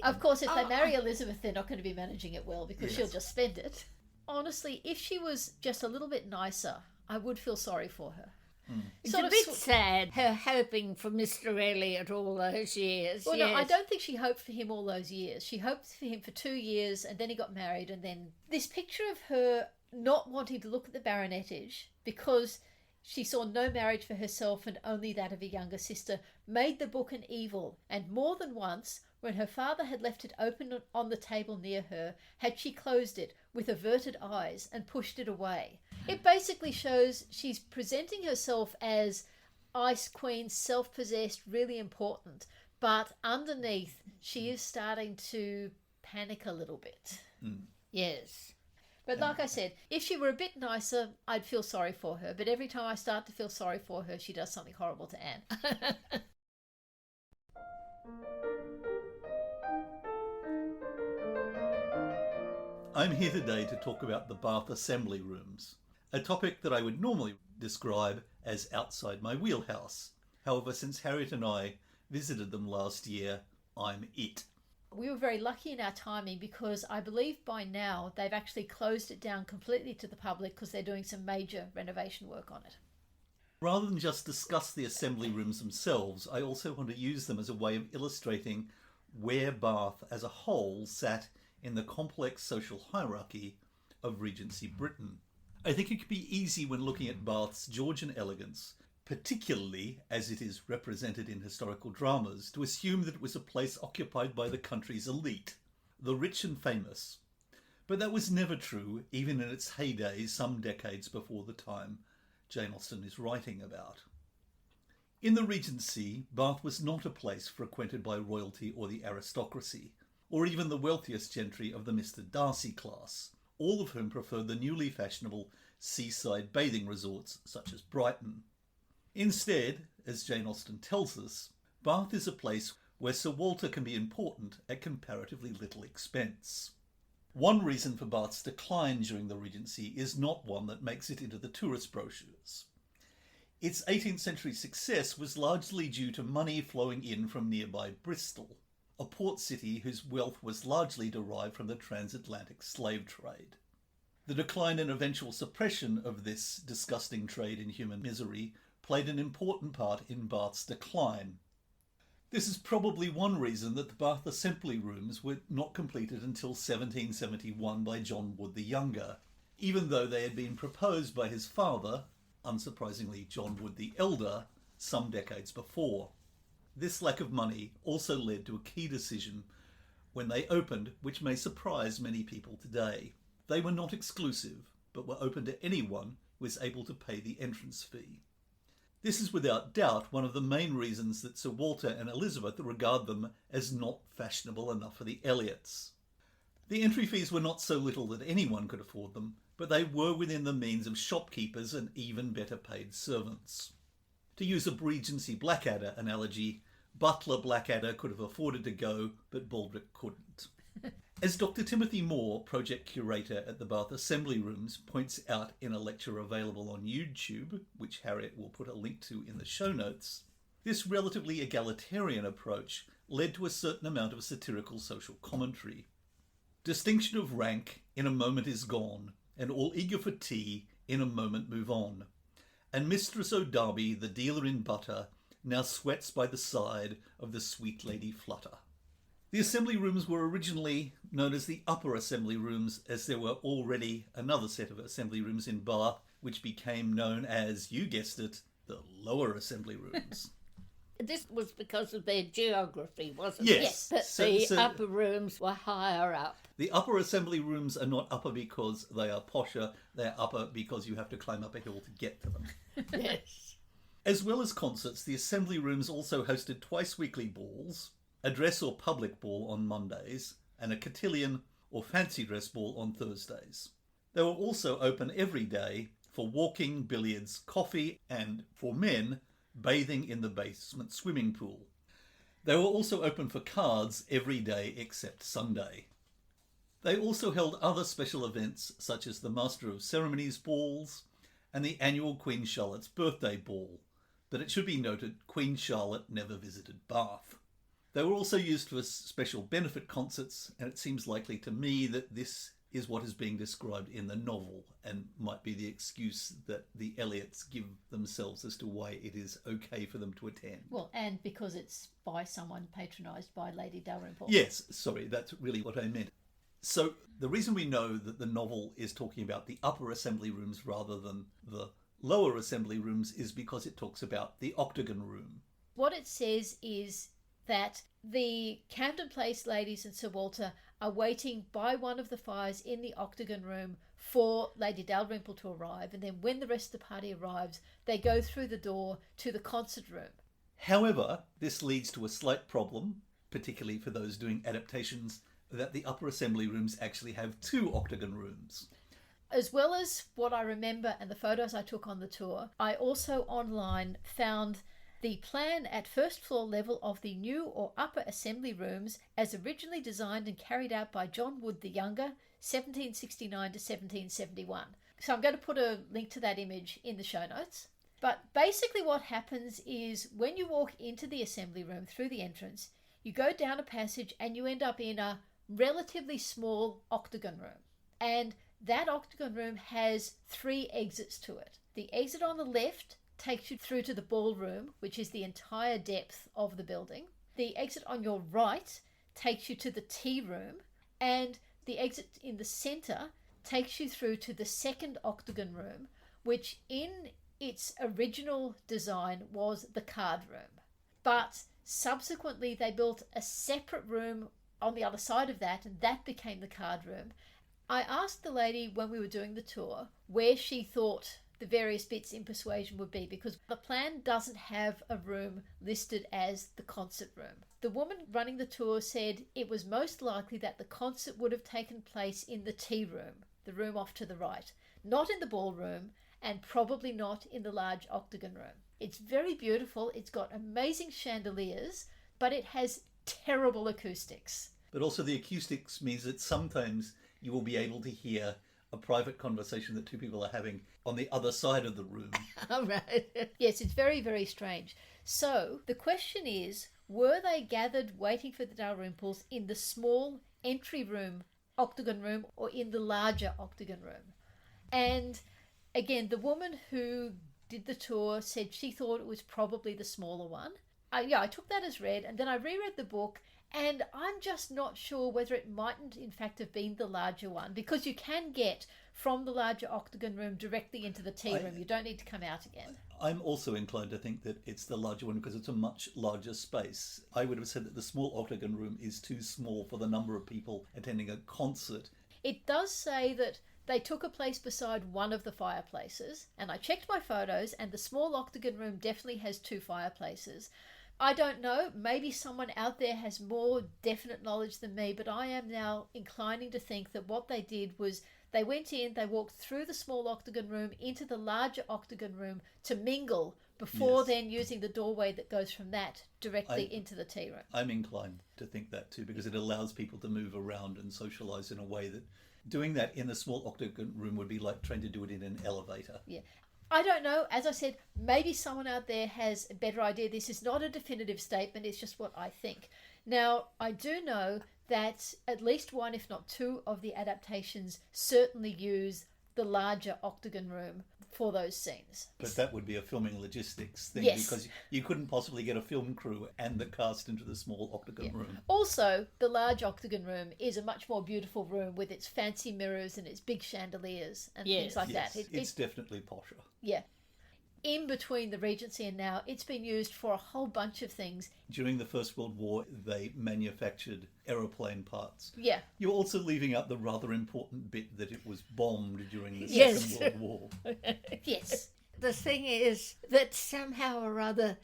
Of course, if they marry Elizabeth, they're not going to be managing it well because she'll just spend it. Honestly, if she was just a little bit nicer, I would feel sorry for her. It's a bit sad, her hoping for Mr Elliot all those years. Well, no, I don't think she hoped for him all those years. She hoped for him for 2 years and then he got married, and then this picture of her not wanting to look at the baronetage because she saw no marriage for herself and only that of a younger sister, made the book an evil, and more than once, when her father had left it open on the table near her, had she closed it with averted eyes and pushed it away. It basically shows she's presenting herself as Ice Queen, self-possessed, really important, but underneath she is starting to panic a little bit. Yes. But like I said, if she were a bit nicer, I'd feel sorry for her. But every time I start to feel sorry for her, she does something horrible to Anne. I'm here today to talk about the Bath Assembly Rooms, a topic that I would normally describe as outside my wheelhouse. However, since Harriet and I visited them last year, I'm it. We were very lucky in our timing because I believe by now they've actually closed it down completely to the public because they're doing some major renovation work on it. Rather than just discuss the assembly rooms themselves, I also want to use them as a way of illustrating where Bath as a whole sat in the complex social hierarchy of Regency Britain. I think it could be easy when looking at Bath's Georgian elegance, particularly as it is represented in historical dramas, to assume that it was a place occupied by the country's elite, the rich and famous. But that was never true, even in its heyday some decades before the time Jane Austen is writing about. In the Regency, Bath was not a place frequented by royalty or the aristocracy, or even the wealthiest gentry of the Mr Darcy class, all of whom preferred the newly fashionable seaside bathing resorts such as Brighton. Instead, as Jane Austen tells us, Bath is a place where Sir Walter can be important at comparatively little expense. One reason for Bath's decline during the Regency is not one that makes it into the tourist brochures. Its 18th century success was largely due to money flowing in from nearby Bristol, a port city whose wealth was largely derived from the transatlantic slave trade. The decline and eventual suppression of this disgusting trade in human misery played an important part in Bath's decline. This is probably one reason that the Bath Assembly Rooms were not completed until 1771 by John Wood the Younger, even though they had been proposed by his father, unsurprisingly John Wood the Elder, some decades before. This lack of money also led to a key decision when they opened, which may surprise many people today. They were not exclusive, but were open to anyone who was able to pay the entrance fee. This is without doubt one of the main reasons that Sir Walter and Elizabeth regard them as not fashionable enough for the Elliots. The entry fees were not so little that anyone could afford them, but they were within the means of shopkeepers and even better paid servants. To use a Regency Blackadder analogy, Butler Blackadder could have afforded to go, but Baldric couldn't. As Dr. Timothy Moore, project curator at the Bath Assembly Rooms, points out in a lecture available on YouTube, which Harriet will put a link to in the show notes, this relatively egalitarian approach led to a certain amount of satirical social commentary. Distinction of rank in a moment is gone, and all eager for tea in a moment move on. And Mistress O'Darby, the dealer in butter, now sweats by the side of the sweet Lady Flutter. The assembly rooms were originally known as the Upper Assembly Rooms, as there were already another set of assembly rooms in Bath, which became known as, you guessed it, the Lower Assembly Rooms. This was because of their geography, wasn't Yes. it? That the upper rooms were higher up. The Upper Assembly Rooms are not upper because they are posher, they're upper because you have to climb up a hill to get to them. Yes. As well as concerts, the assembly rooms also hosted twice-weekly balls, a dress or public ball on Mondays, and a cotillion or fancy dress ball on Thursdays. They were also open every day for walking, billiards, coffee, and, for men, bathing in the basement swimming pool. They were also open for cards every day except Sunday. They also held other special events such as the Master of Ceremonies balls and the annual Queen Charlotte's birthday ball, but it should be noted Queen Charlotte never visited Bath. They were also used for special benefit concerts, and it seems likely to me that this is what is being described in the novel and might be the excuse that the Elliots give themselves as to why it is okay for them to attend. Well, and because it's by someone patronised by Lady Dalrymple. Yes, sorry, that's really what I meant. So the reason we know that the novel is talking about the upper assembly rooms rather than the lower assembly rooms is because it talks about the octagon room. What it says is that the Camden Place ladies and Sir Walter are waiting by one of the fires in the octagon room for Lady Dalrymple to arrive, and then when the rest of the party arrives, they go through the door to the concert room. However, this leads to a slight problem, particularly for those doing adaptations, that the upper assembly rooms actually have 2 octagon rooms. As well as what I remember and the photos I took on the tour, I also online found the plan at first floor level of the new or upper assembly rooms as originally designed and carried out by John Wood the Younger, 1769 to 1771. So I'm going to put a link to that image in the show notes. But basically what happens is when you walk into the assembly room through the entrance, you go down a passage and you end up in a relatively small octagon room. And that octagon room has 3 exits to it. The exit on the left takes you through to the ballroom, which is the entire depth of the building. The exit on your right takes you to the tea room, and the exit in the centre takes you through to the second octagon room, which in its original design was the card room. But subsequently they built a separate room on the other side of that, and that became the card room. I asked the lady when we were doing the tour where she thought the various bits in Persuasion would be, because the plan doesn't have a room listed as the concert room. The woman running the tour said it was most likely that the concert would have taken place in the tea room, the room off to the right, not in the ballroom, and probably not in the large octagon room. It's very beautiful, it's got amazing chandeliers, but it has terrible acoustics. But also the acoustics means that sometimes you will be able to hear a private conversation that 2 people are having on the other side of the room. All right. Yes, it's very, very strange. So the question is, were they gathered waiting for the Dalrymples in the small entry room, octagon room, or in the larger octagon room? And again, the woman who did the tour said she thought it was probably the smaller one. I took that as read, and then I reread the book, and I'm just not sure whether it mightn't in fact have been the larger one, because you can get from the larger octagon room directly into the tea room. You don't need to come out again. I'm also inclined to think that it's the larger one because it's a much larger space. I would have said that the small octagon room is too small for the number of people attending a concert. It does say that they took a place beside one of the fireplaces, and I checked my photos, and the small octagon room definitely has 2 fireplaces. I don't know, maybe someone out there has more definite knowledge than me, but I am now inclining to think that what they did was they went in, they walked through the small octagon room into the larger octagon room to mingle before then using the doorway that goes from that directly into the tea room. I'm inclined to think that too, because it allows people to move around and socialise in a way that doing that in a small octagon room would be like trying to do it in an elevator. Yeah. I don't know. As I said, maybe someone out there has a better idea. This is not a definitive statement. It's just what I think. Now, I do know that at least 1, if not 2, of the adaptations certainly use the larger octagon room for those scenes. But that would be a filming logistics thing, because you couldn't possibly get a film crew and the cast into the small octagon room. Also, the large octagon room is a much more beautiful room with its fancy mirrors and its big chandeliers and things like that. It's definitely posher. Yeah. In between the Regency and now, it's been used for a whole bunch of things. During the First World War, they manufactured aeroplane parts. Yeah. You're also leaving out the rather important bit that it was bombed during the Yes. Second World War. Yes. The thing is that somehow or other,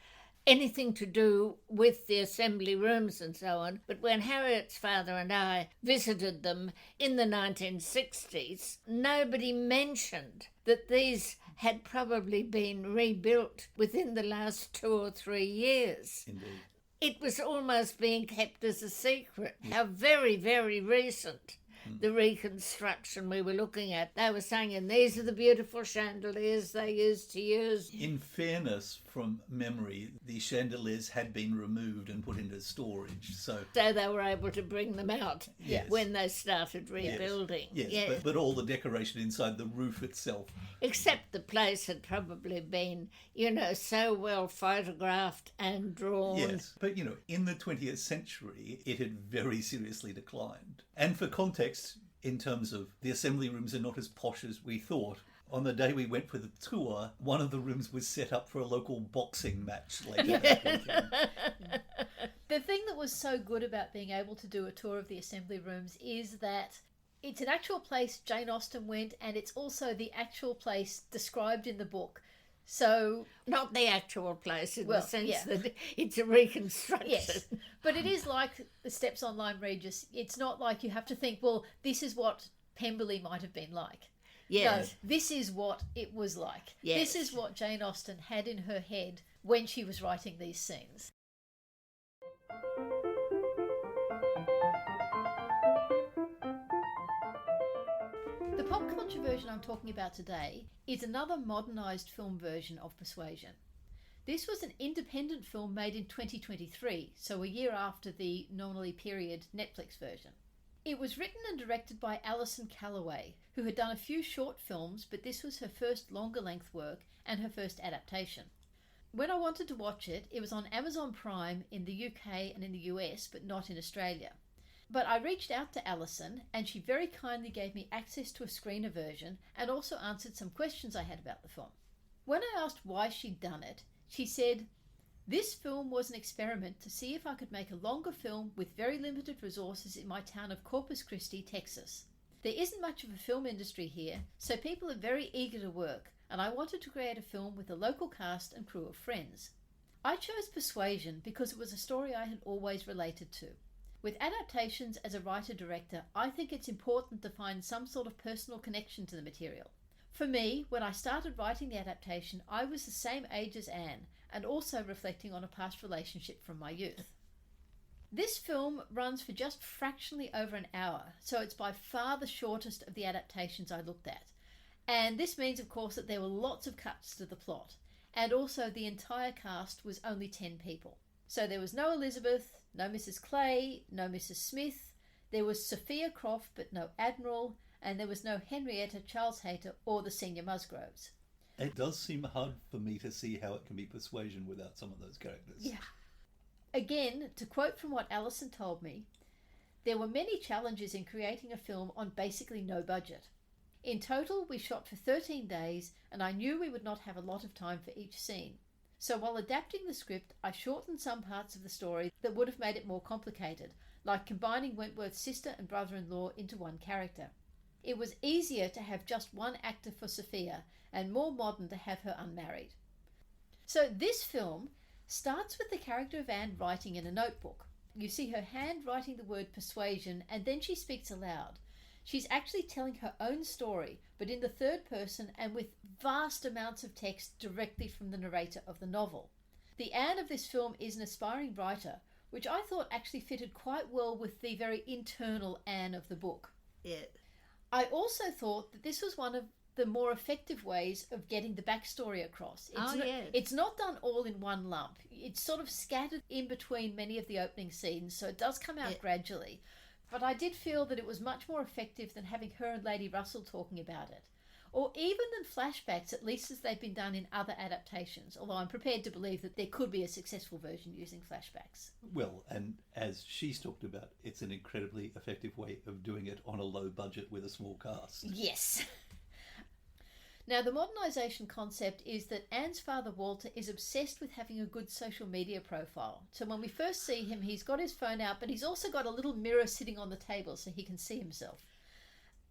anything to do with the assembly rooms and so on, but when Harriet's father and I visited them in the 1960s, nobody mentioned that these had probably been rebuilt within the last 2 or 3 years. Indeed. It was almost being kept as a secret. How very, very recent the reconstruction we were looking at. They were saying, and these are the beautiful chandeliers they used to use. In fairness, from memory, the chandeliers had been removed and put into storage, so they were able to bring them out Yes. when they started rebuilding. yes. But all the decoration inside the roof itself. Except the place had probably been, so well photographed and drawn. Yes, but in the 20th century, it had very seriously declined. And for context, context in terms of the assembly rooms are not as posh as we thought. On the day we went for the tour, one of the rooms was set up for a local boxing match later that weekend. The thing that was so good about being able to do a tour of the assembly rooms is that it's an actual place Jane Austen went, and it's also the actual place described in the book. So not the actual place in Well, the sense yeah. that it's a reconstruction. yes, but it is like the steps on Lyme Regis. It's not like you have to think, well, this is what Pemberley might have been like. Yes. No, this is what it was like. Yes. This is what Jane Austen had in her head when she was writing these scenes. The pop culture version I'm talking about today is another modernised film version of Persuasion. This was an independent film made in 2023, so a year after the nominally period Netflix version. It was written and directed by Alison Calloway, who had done a few short films, but this was her first longer-length work and her first adaptation. When I wanted to watch it, it was on Amazon Prime in the UK and in the US, but not in Australia. But I reached out to Alison, and she very kindly gave me access to a screener version and also answered some questions I had about the film. When I asked why she'd done it, she said, "This film was an experiment to see if I could make a longer film with very limited resources in my town of Corpus Christi, Texas. There isn't much of a film industry here, so people are very eager to work, and I wanted to create a film with a local cast and crew of friends. I chose Persuasion because it was a story I had always related to. With adaptations as a writer-director, I think it's important to find some sort of personal connection to the material. For me, when I started writing the adaptation, I was the same age as Anne, and also reflecting on a past relationship from my youth. This film runs for just fractionally over an hour, so it's by far the shortest of the adaptations I looked at. And this means, of course, that there were lots of cuts to the plot, and also the entire cast was only 10 people. So there was no Elizabeth, no Mrs. Clay, no Mrs. Smith, there was Sophia Croft but no Admiral, and there was no Henrietta, Charles Hayter, or the senior Musgroves. It does seem hard for me to see how it can be Persuasion without some of those characters. Yeah. Again, to quote from what Alison told me, there were many challenges in creating a film on basically no budget. In total, we shot for 13 days, and I knew we would not have a lot of time for each scene. So while adapting the script, I shortened some parts of the story that would have made it more complicated, like combining Wentworth's sister and brother-in-law into one character. It was easier to have just one actor for Sophia, and more modern to have her unmarried. So this film starts with the character of Anne writing in a notebook. You see her hand writing the word persuasion, and then she speaks aloud. She's actually telling her own story, but in the third person and with vast amounts of text directly from the narrator of the novel. The Anne of this film is an aspiring writer, which I thought actually fitted quite well with the very internal Anne of the book. Yeah. I also thought that this was one of the more effective ways of getting the backstory across. It's not done all in one lump. It's sort of scattered in between many of the opening scenes, so it does come out gradually. But I did feel that it was much more effective than having her and Lady Russell talking about it. Or even than flashbacks, at least as they've been done in other adaptations, although I'm prepared to believe that there could be a successful version using flashbacks. Well, and as she's talked about, it's an incredibly effective way of doing it on a low budget with a small cast. Yes. Now, the modernisation concept is that Anne's father, Walter, is obsessed with having a good social media profile. So when we first see him, he's got his phone out, but he's also got a little mirror sitting on the table so he can see himself.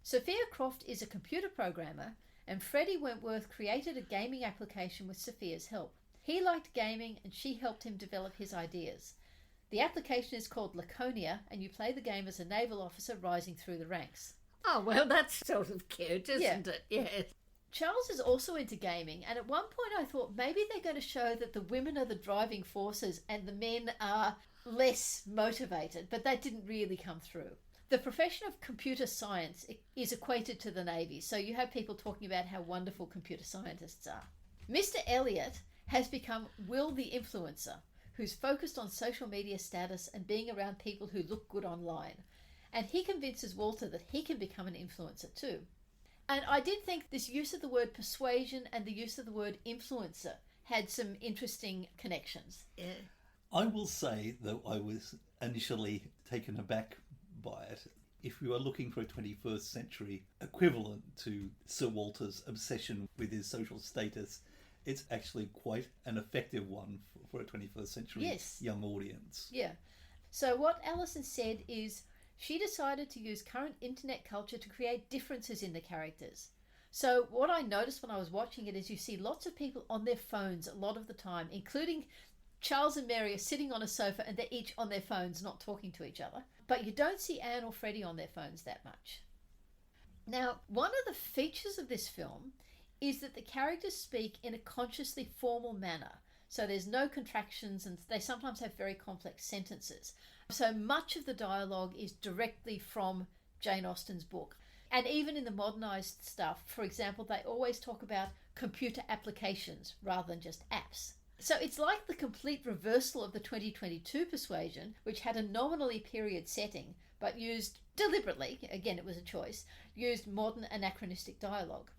Sophia Croft is a computer programmer, and Freddie Wentworth created a gaming application with Sophia's help. He liked gaming, and she helped him develop his ideas. The application is called Laconia, and you play the game as a naval officer rising through the ranks. Oh, well, that's sort of cute, isn't it? Yes. Charles is also into gaming, and at one point I thought maybe they're going to show that the women are the driving forces and the men are less motivated, but that didn't really come through. The profession of computer science is equated to the Navy, so you have people talking about how wonderful computer scientists are. Mr. Elliot has become Will the influencer, who's focused on social media status and being around people who look good online. And he convinces Walter that he can become an influencer too. And I did think this use of the word persuasion and the use of the word influencer had some interesting connections. Yeah. I will say, though I was initially taken aback by it, if you are looking for a 21st century equivalent to Sir Walter's obsession with his social status, it's actually quite an effective one for a 21st century young audience. Yeah. So what Alison said is she decided to use current internet culture to create differences in the characters. So what I noticed when I was watching it is you see lots of people on their phones a lot of the time, including Charles and Mary are sitting on a sofa and they're each on their phones, not talking to each other. But you don't see Anne or Freddie on their phones that much. Now, one of the features of this film is that the characters speak in a consciously formal manner. So there's no contractions and they sometimes have very complex sentences. So much of the dialogue is directly from Jane Austen's book. And even in the modernised stuff, for example, they always talk about computer applications rather than just apps. So it's like the complete reversal of the 2022 Persuasion, which had a nominally period setting, but used deliberately, again it was a choice, used modern anachronistic dialogue.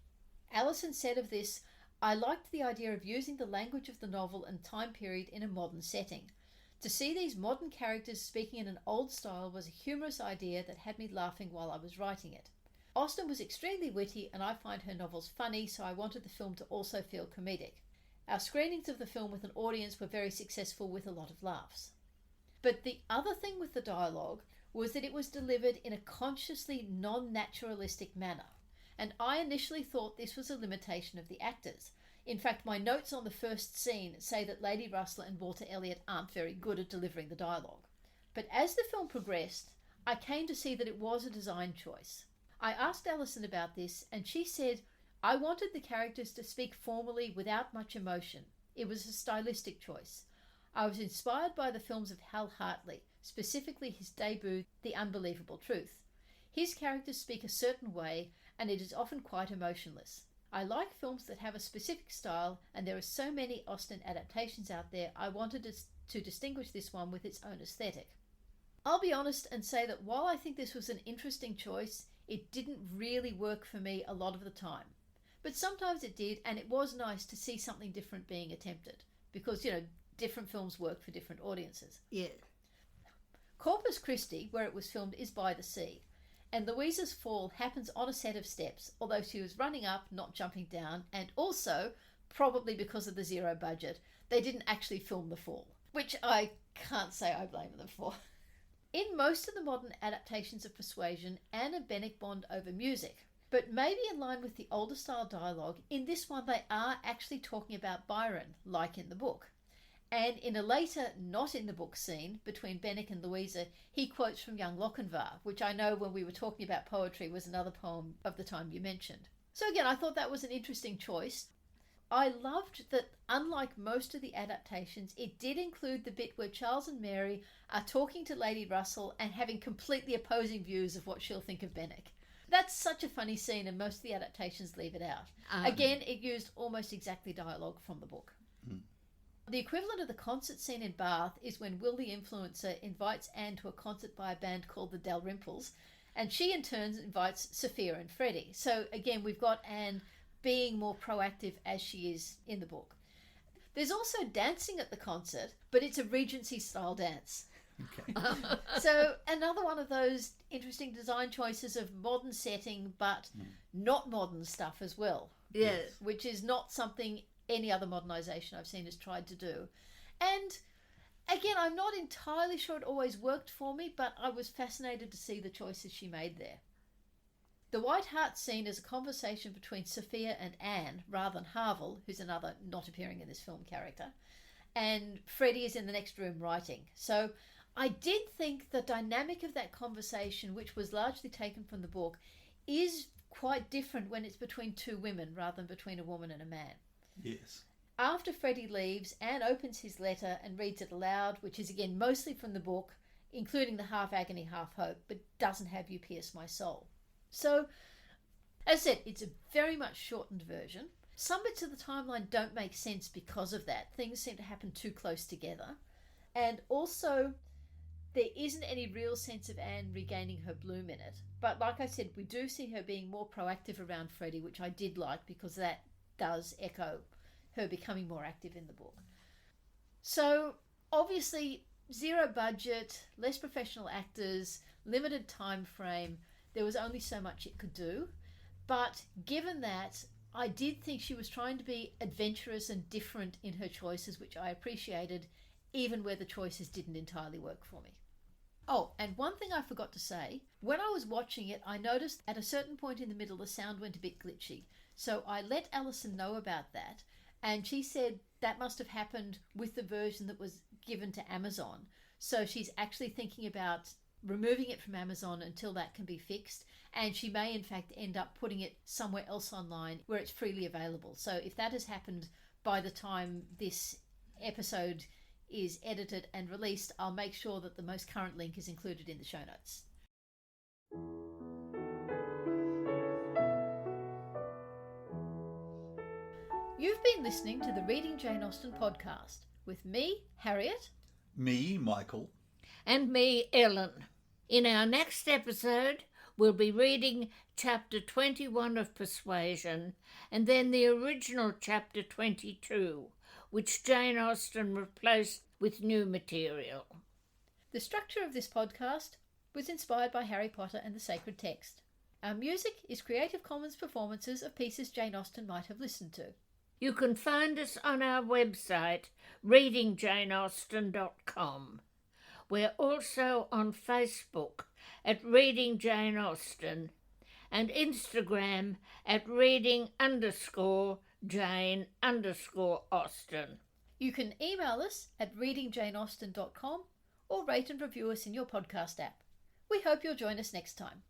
Alison said of this, "I liked the idea of using the language of the novel and time period in a modern setting. To see these modern characters speaking in an old style was a humorous idea that had me laughing while I was writing it. Austen was extremely witty and I find her novels funny, so I wanted the film to also feel comedic. Our screenings of the film with an audience were very successful with a lot of laughs." But the other thing with the dialogue was that it was delivered in a consciously non-naturalistic manner. And I initially thought this was a limitation of the actors. In fact, my notes on the first scene say that Lady Russell and Walter Elliot aren't very good at delivering the dialogue. But as the film progressed, I came to see that it was a design choice. I asked Alison about this, and she said, "I wanted the characters to speak formally without much emotion. It was a stylistic choice. I was inspired by the films of Hal Hartley, specifically his debut, The Unbelievable Truth. His characters speak a certain way, and it is often quite emotionless. I like films that have a specific style, and there are so many Austen adaptations out there, I wanted to distinguish this one with its own aesthetic. I'll be honest and say that while I think this was an interesting choice, it didn't really work for me a lot of the time. But sometimes it did, and it was nice to see something different being attempted, because, different films work for different audiences. Yeah. Corpus Christi, where it was filmed, is by the sea, and Louisa's fall happens on a set of steps, although she was running up, not jumping down, and also, probably because of the zero budget, they didn't actually film the fall, which I can't say I blame them for. In most of the modern adaptations of Persuasion, Anne and Benwick bond over music, but maybe in line with the older style dialogue, in this one they are actually talking about Byron, like in the book. And in a later, not in the book scene between Benwick and Louisa, he quotes from Young Lochinvar, which I know when we were talking about poetry was another poem of the time you mentioned. So again, I thought that was an interesting choice. I loved that, unlike most of the adaptations, it did include the bit where Charles and Mary are talking to Lady Russell and having completely opposing views of what she'll think of Benwick. That's such a funny scene, and most of the adaptations leave it out. Again, it used almost exactly dialogue from the book. The equivalent of the concert scene in Bath is when Will the Influencer invites Anne to a concert by a band called the Dalrymples, and she in turn invites Sophia and Freddie. So again, we've got Anne being more proactive as she is in the book. There's also dancing at the concert, but it's a Regency style dance. Okay. So another one of those interesting design choices of modern setting, but not modern stuff as well. Yes. Which is not something any other modernisation I've seen has tried to do. And again, I'm not entirely sure it always worked for me, but I was fascinated to see the choices she made there. The White Hart scene is a conversation between Sophia and Anne, rather than Harville, who's another not appearing in this film character, and Freddie is in the next room writing. So I did think the dynamic of that conversation, which was largely taken from the book, is quite different when it's between two women rather than between a woman and a man. Yes. After Freddie leaves, Anne opens his letter and reads it aloud, which is again mostly from the book, including the half agony, half hope, but doesn't have "You Pierce My Soul." So, as I said, it's a very much shortened version. Some bits of the timeline don't make sense because of that. Things seem to happen too close together. And also, there isn't any real sense of Anne regaining her bloom in it. But like I said, we do see her being more proactive around Freddie, which I did like because that does echo her becoming more active in the book. So, obviously, zero budget, less professional actors, limited time frame, there was only so much it could do. But given that, I did think she was trying to be adventurous and different in her choices, which I appreciated, even where the choices didn't entirely work for me. Oh, and one thing I forgot to say, when I was watching it, I noticed at a certain point in the middle the sound went a bit glitchy. So I let Alison know about that, and she said that must have happened with the version that was given to Amazon. So she's actually thinking about removing it from Amazon until that can be fixed, and she may in fact end up putting it somewhere else online where it's freely available. So if that has happened by the time this episode is edited and released, I'll make sure that the most current link is included in the show notes. You've been listening to the Reading Jane Austen podcast with me, Harriet. Me, Michael. And me, Ellen. In our next episode, we'll be reading chapter 21 of Persuasion and then the original chapter 22, which Jane Austen replaced with new material. The structure of this podcast was inspired by Harry Potter and the sacred text. Our music is Creative Commons performances of pieces Jane Austen might have listened to. You can find us on our website, readingjaneausten.com. We're also on Facebook at Reading Jane Austen and Instagram at reading_Jane_Austen. You can email us at readingjaneausten.com or rate and review us in your podcast app. We hope you'll join us next time.